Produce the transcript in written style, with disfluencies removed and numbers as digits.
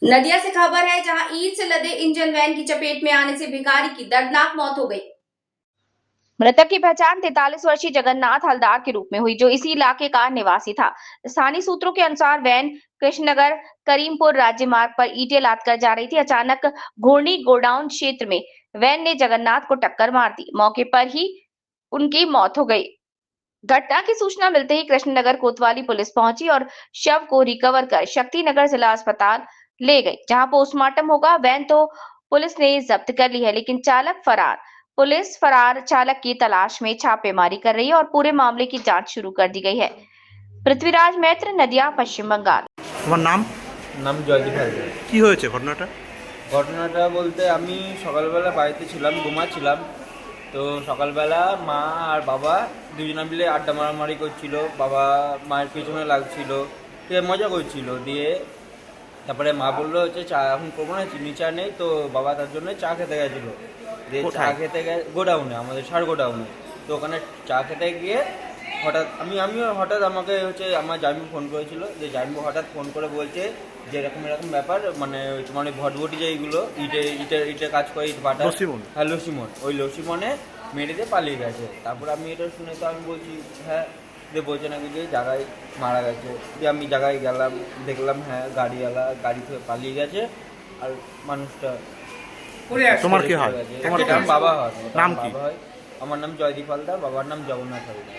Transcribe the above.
नदिया से खबर है, जहां ईंट से लदे इंजन वैन की चपेट में आने से भिखारी की दर्दनाक मौत हो गई। मृतक की पहचान 43 वर्षीय जगन्नाथ हलदार के रूप में हुई, जो इसी इलाके का निवासी था। स्थानीय सूत्रों के अनुसार वैन कृष्णनगर करीमपुर राज्य मार्ग पर ईंटें लादकर जा रही थी। अचानक घोरनी गोडाउन क्षेत्र में वैन ने जगन्नाथ को टक्कर मार दी। मौके पर ही उनकी मौत हो गई। घटना की सूचना मिलते ही कृष्णनगर कोतवाली पुलिस पहुंची और शव को रिकवर कर शक्तिनगर जिला अस्पताल ले गई, जहां पोस्टमार्टम होगा। वैन तो पुलिस ने जब्त कर ली है, लेकिन चालक फरार। पुलिस फरार चालक की तलाश में छापेमारी कर रही है और पूरे मामले की जांच शुरू कर दी गई है। पृथ्वीराज मैत्र, नदिया, पश्चिम बंगाल। তোমার নাম? নাম জয়দীপ হালদার। কি হয়েছে ঘটনাটা? ঘটনাটা বলতে আমি সকালবেলা বাড়িতে ছিলাম, ঘুমাচ্ছিলাম। তো সকালবেলা মা আর বাবা দুজনে মিলে আড্ডা মারামারি করছিল। বাবা মায়ের পেছনে লাগছিল, ঠিক মজা করছিল। দিয়ে তারপরে মা বললো হচ্ছে চা এখন করবো না, চিনি চা নেই। তো বাবা তার জন্য চা খেতে গেছিলো। দিয়ে চা কোথায়? খেতে গোডাউনে, আমাদের সার গোডাউনে। তো ওখানে চা খেতে গিয়ে হঠাৎ আমিও হঠাৎ আমাকে হচ্ছে আমার জামিন ফোন করেছিল। যে জামিন হঠাৎ ফোন করে বলছে যে এরকম ব্যাপার, মানে তোমার ওই ভটভটি যে এইগুলো ইটের কাজ করে, ইট বাটা। লসিমন? হ্যাঁ লসিমন, ওই লসিমনে মেরে দিয়ে পালিয়ে গেছে। তারপর আমি এটা শুনে তো আমি বলছি হ্যাঁ, দিয়ে বলছে নাকি যে জায়গায় মারা গেছে। দিয়ে আমি জায়গায় গেলাম, দেখলাম হ্যাঁ গাড়িওয়ালা গাড়ি থেকে পালিয়ে গেছে। আর মানুষটা তোমার কি হয়? তোমার বাবা হয়। নাম কি? বাবা হয়, আমার নাম জয়দীপ হালদার, বাবার নাম জগন্নাথ হালদার।